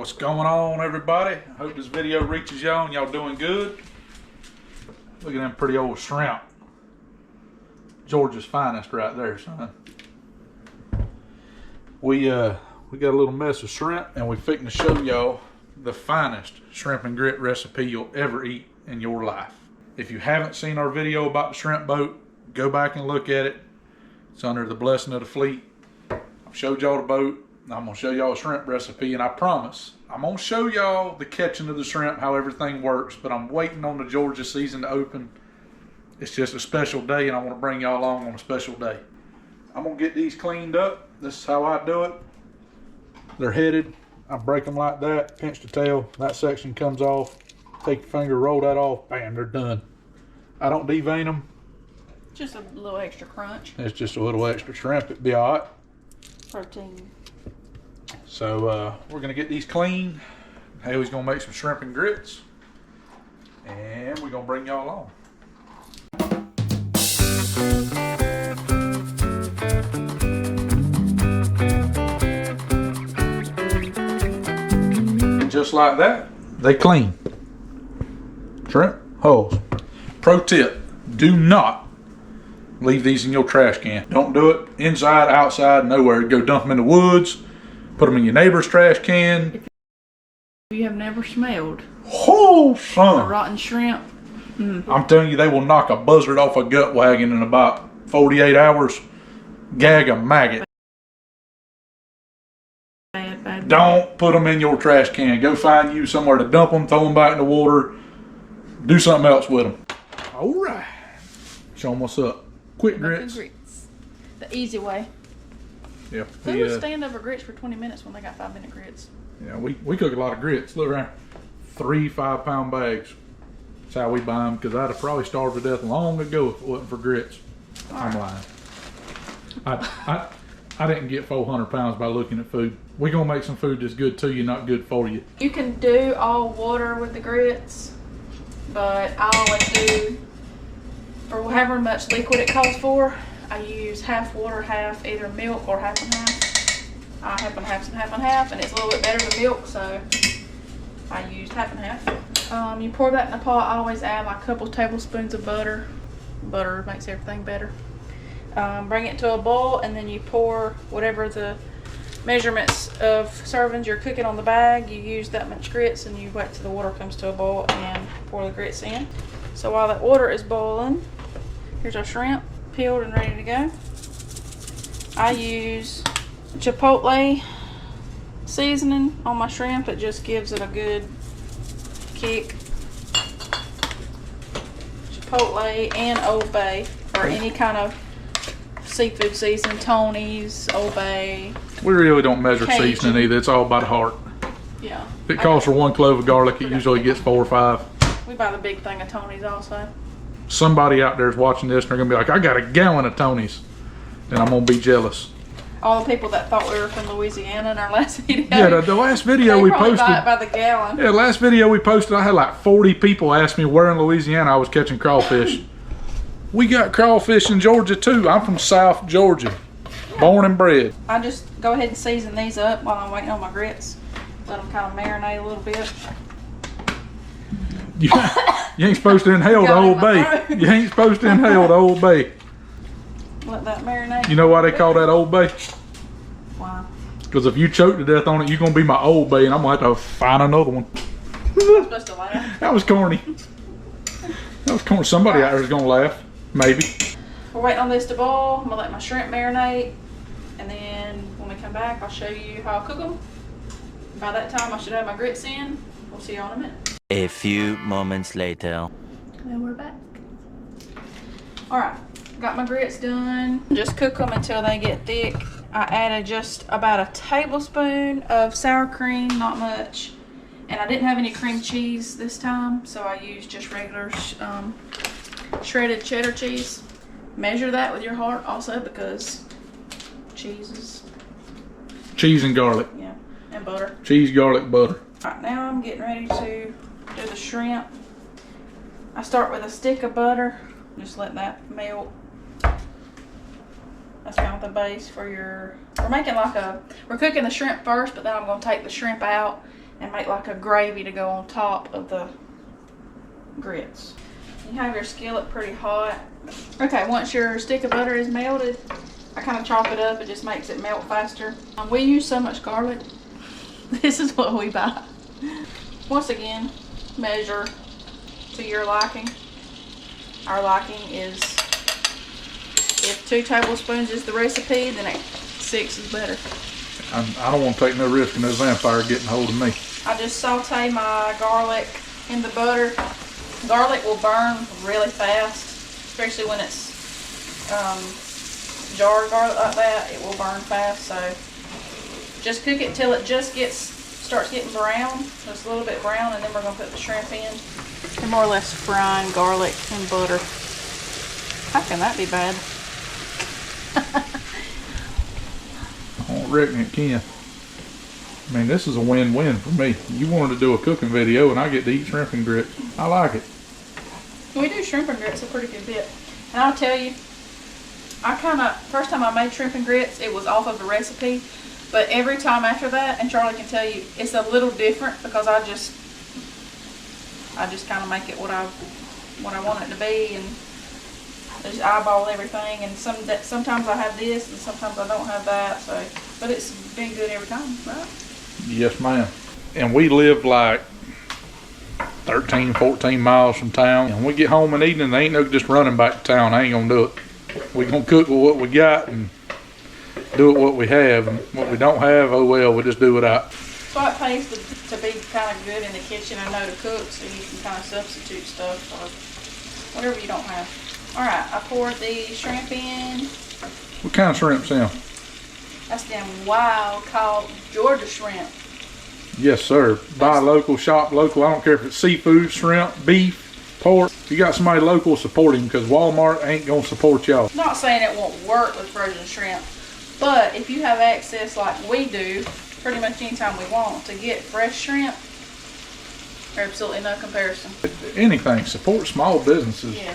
What's going on, everybody? I hope this video reaches y'all and y'all doing good. Look at them pretty old shrimp. Georgia's finest right there, son. We got a little mess of shrimp, and we're fixing to show y'all the finest shrimp and grit recipe you'll ever eat in your life. If you haven't seen our video about the shrimp boat, go back and look at it. It's under the blessing of the fleet. I've showed y'all the boat. I'm going to show y'all a shrimp recipe, and I promise I'm going to show y'all the catching of the shrimp, how everything works, but I'm waiting on the Georgia season to open. It's just a special day, and I want to bring y'all along on a special day. I'm going to get these cleaned up. This is how I do it. They're headed. I break them like that, pinch the tail, that section comes off. Take your finger, roll that off, bam, they're done. I don't devein them. Just a little extra crunch. It's just a little extra shrimp, it'd be all right. Protein. So we're gonna get these clean. Haley's gonna make some shrimp and grits, and we're gonna bring y'all along. And just like that, they clean. Shrimp hulls. Pro tip: do not leave these in your trash can. Don't do it inside, outside, nowhere. Go dump them in the woods. Put them in your neighbor's trash can. If you have never smelled Oh, a son. rotten shrimp, I'm telling you, they will knock a buzzard off a gut wagon in about 48 hours. Gag a maggot. bad. Don't put them in your trash can. Go find you somewhere to dump them, throw them back in the water. Do something else with them. All right. Show them what's up. Quick grits. The easy way. Yeah. Who would stand over grits for 20 minutes when they got 5-minute grits? Yeah, we cook a lot of grits. Look around. 3 5-pound bags. That's how we buy them, because I'd have probably starved to death long ago if it wasn't for grits. I'm lying. I didn't get 400 pounds by looking at food. We're going to make some food that's good to you, not good for you. You can do all water with the grits, but I always do, for however much liquid it calls for, I use half water, half either milk or half and half. I happen to have some half and half, and it's a little bit better than milk, so I used half and half. You pour that in a pot. I always add like a couple tablespoons of butter. Butter makes everything better. Bring it to a boil, and then you pour whatever the measurements of servings you're cooking on the bag. You use that much grits, and you wait till the water comes to a boil and pour the grits in. So while that water is boiling, here's our shrimp, peeled and ready to go. I use chipotle seasoning on my shrimp. It just gives it a good kick. Chipotle and Old Bay, or any kind of seafood seasoning. Tony's, Old Bay. We really don't measure Cajun. seasoning either. It's all by the heart. Yeah. If it calls for 1 clove of garlic, it usually gets 4 or 5. We buy the big thing of Tony's also. Somebody out there is watching this and they're going to be like, I got a gallon of Tony's. And I'm going to be jealous. All the people that thought we were from Louisiana in our last video. Yeah, the last video they we probably posted. buy it by the gallon. Yeah, last video we posted, I had like 40 people ask me where in Louisiana I was catching crawfish. We got crawfish in Georgia too. I'm from South Georgia. Yeah. Born and bred. I just go ahead and season these up while I'm waiting on my grits. Let them kind of marinate a little bit. You ain't supposed to inhale the Old Bay. You ain't supposed to inhale the Old Bay. Let that marinate. You know why they call that Old Bay? Why? Because if you choke to death on it, you're going to be my Old Bay, and I'm going to have to find another one. I'm supposed to laugh. That was corny. That was corny. Somebody out there is going to laugh. Maybe. We're waiting on this to boil. I'm going to let my shrimp marinate. And then when we come back, I'll show you how I cook them. By that time, I should have my grits in. We'll see y'all in a minute. A few moments later. And we're back. Alright, got my grits done. Just cook them until they get thick. I added just about a tablespoon of sour cream, not much. And I didn't have any cream cheese this time, so I used just regular shredded cheddar cheese. Measure that with your heart also, because cheese and garlic. Yeah, and butter. Cheese, garlic, butter. Alright, now I'm getting ready to do the shrimp. I start with a stick of butter. Just let that melt. That's kind of the base for your, we're making like a, we're cooking the shrimp first, but then I'm going to take the shrimp out and make like a gravy to go on top of the grits. You have your skillet pretty hot. Okay, once your stick of butter is melted, I kind of chop it up. It just makes it melt faster. We use so much garlic. This is what we buy. Once again, measure to your liking. Our liking is, if 2 tablespoons is the recipe, then 6 is better. I don't want to take no risk in this vampire getting hold of me. I just saute my garlic in the butter. Garlic will burn really fast, especially when it's jarred garlic like that. It will burn fast, so just cook it till it just starts getting brown, just a little bit brown, and then we're gonna put the shrimp in. We're more or less frying garlic in butter. How can that be bad? I don't reckon it can. I mean, this is a win-win for me. You wanted to do a cooking video, and I get to eat shrimp and grits. I like it. We do shrimp and grits a pretty good bit. And I'll tell you, first time I made shrimp and grits, it was off of the recipe. But every time after that, and Charlie can tell you, it's a little different because I just kind of make it what I want it to be, and just eyeball everything. And sometimes I have this, and sometimes I don't have that. So, but it's been good every time, right? Yes, ma'am. And we live like 13, 14 miles from town. And we get home in the evening, they ain't no just running back to town. I ain't gonna do it. We gonna cook with what we got and do it what we have. And what we don't have, oh well, we just do without. So it pays to be kind of good in the kitchen and know to cook, so you can kind of substitute stuff or whatever you don't have. All right, I poured the shrimp in. What kind of shrimp, Sam? That's them wild caught Georgia shrimp. Yes, sir. Buy local, shop local. I don't care if it's seafood, shrimp, beef, pork. If you got somebody local, support him, because Walmart ain't gonna support y'all. Not saying it won't work with frozen shrimp, but if you have access like we do, pretty much anytime we want to get fresh shrimp, absolutely no comparison. Anything, support small businesses. Yeah.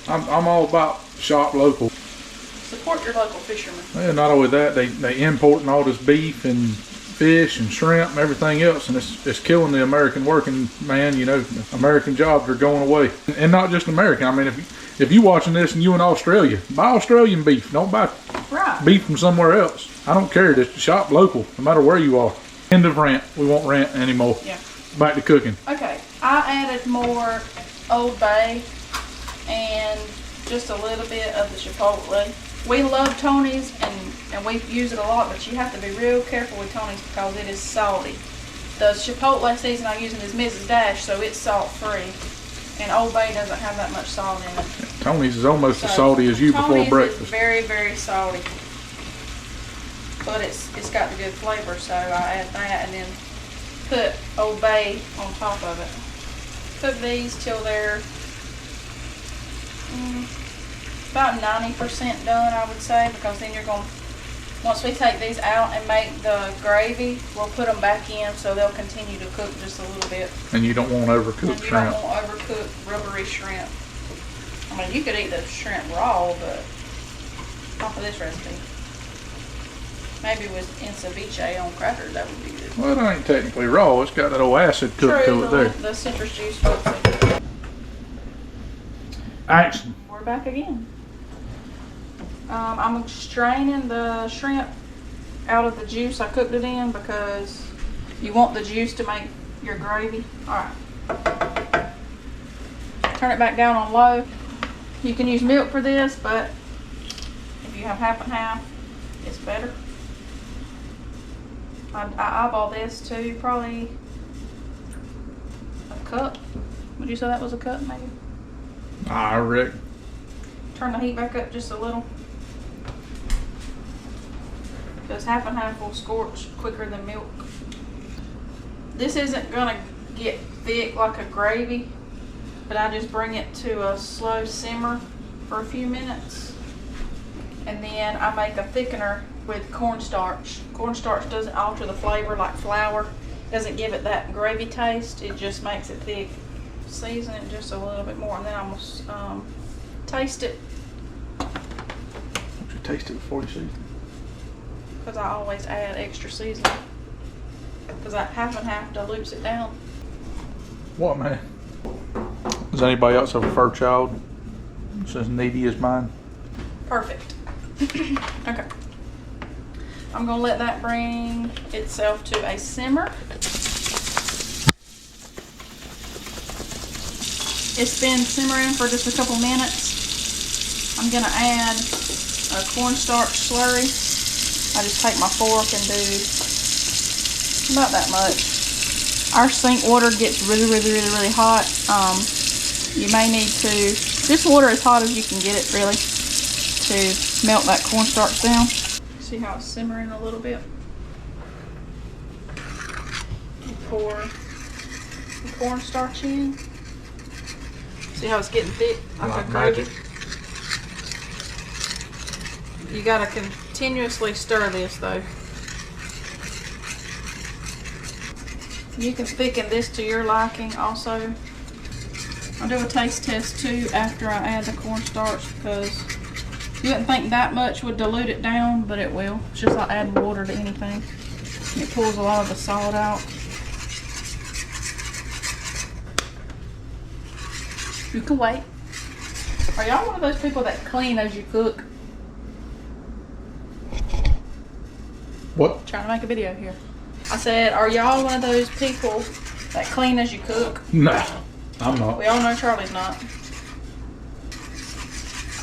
I'm all about shop local. Support your local fishermen. Yeah, not only that, they importing all this beef and fish and shrimp and everything else, and it's killing the American working man. You know, American jobs are going away, and not just American. I mean, if you watching this and you in Australia, buy Australian beef. Don't buy beef from somewhere else. I don't care. Just shop local, no matter where you are. End of rant. We won't rant anymore. Yeah. Back to cooking. Okay, I added more Old Bay and just a little bit of the chipotle. We love Tony's and we use it a lot, but you have to be real careful with Tony's because it is salty. The chipotle season I'm using is Mrs. Dash, so it's salt free. And Old Bay doesn't have that much salt in it. Tony's is almost as salty as you before breakfast. Is very, very salty. But it's got the good flavor, so I add that and then put Old Bay on top of it. Cook these till they're about 90% done, I would say, because then you're going to, once we take these out and make the gravy, we'll put them back in so they'll continue to cook just a little bit. And you don't want overcooked shrimp. You don't want overcooked rubbery shrimp. I mean, you could eat the shrimp raw, but not for this recipe. Maybe with in ceviche on crackers, that would be good. Well, it ain't technically raw. It's got that old acid cooked to it there. The citrus juice folks it. Action. We're back again. I'm straining the shrimp out of the juice I cooked it in because you want the juice to make your gravy. Alright. Turn it back down on low. You can use milk for this, but if you have half and half, it's better. I eyeball this too, probably a cup. Would you say that was a cup, maybe? I reckon. Turn the heat back up just a little. Because half and half will scorch quicker than milk. This isn't gonna get thick like a gravy, but I just bring it to a slow simmer for a few minutes. And then I make a thickener with cornstarch. Cornstarch doesn't alter the flavor like flour. Doesn't give it that gravy taste. It just makes it thick. Season it just a little bit more, and then I'm gonna taste it. Don't you taste it before you season? Because I always add extra seasoning. because that half and half dilutes it down. What, man? Does anybody else have a fur child that's as needy as mine? Perfect. Okay. I'm gonna let that bring itself to a simmer. It's been simmering for just a couple minutes. I'm gonna add a cornstarch slurry. I just take my fork and do about that much. Our sink water gets really hot. You may need to, this water as hot as you can get it really, to melt that cornstarch down. See how it's simmering a little bit? You pour the cornstarch in. See how it's getting thick? Like magic. You gotta continuously stir this though. You can thicken this to your liking also. I'll do a taste test too after I add the cornstarch, because you wouldn't think that much would dilute it down, but it will. It's just like adding water to anything. It pulls a lot of the salt out. You can wait. Are y'all one of those people that clean as you cook? What? Trying to make a video here. I said, are y'all one of those people that clean as you cook? Nah, I'm not. We all know Charlie's not.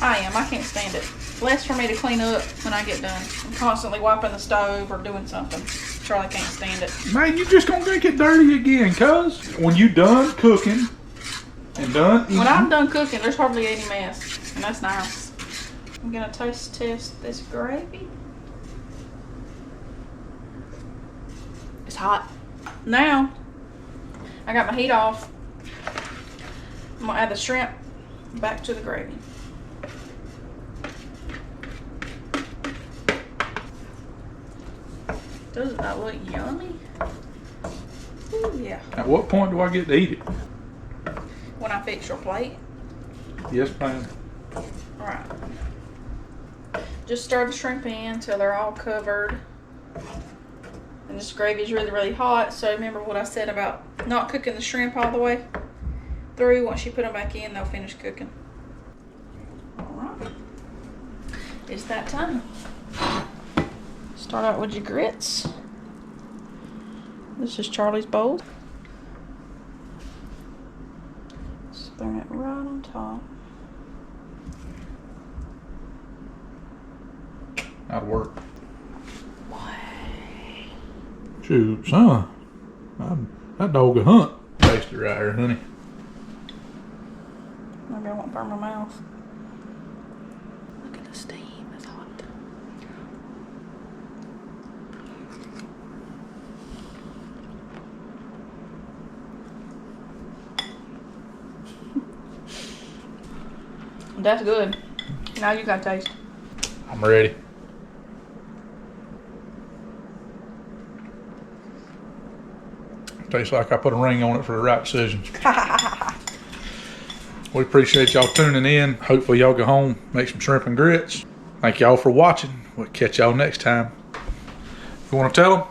I am. I can't stand it. Less for me to clean up when I get done. I'm constantly wiping the stove or doing something. Charlie can't stand it. Man, you just gonna make it dirty again, cuz. When you done cooking and done eating. When I'm done cooking, there's hardly any mess. And that's nice. I'm gonna taste test this gravy. It's hot. Now, I got my heat off. I'm gonna add the shrimp back to the gravy. Doesn't that look yummy? Ooh, yeah. At what point do I get to eat it? When I fix your plate. Yes, ma'am. Alright. Just stir the shrimp in until they're all covered. And this gravy is really hot, so remember what I said about not cooking the shrimp all the way through. Once you put them back in, they'll finish cooking. Alright. It's that time. Start out with your grits. This is Charlie's bowl. Spoon it right on top. That'll work. Why? Shoot, son. That dog a hunt. Taste it right here, honey. Maybe I won't burn my mouth. Look at the steam, it's hot. That's good. Now you got taste. I'm ready. Tastes like I put a ring on it for the right decisions. We appreciate y'all tuning in. Hopefully y'all go home, make some shrimp and grits. Thank y'all for watching. We'll catch y'all next time. If you want to tell them?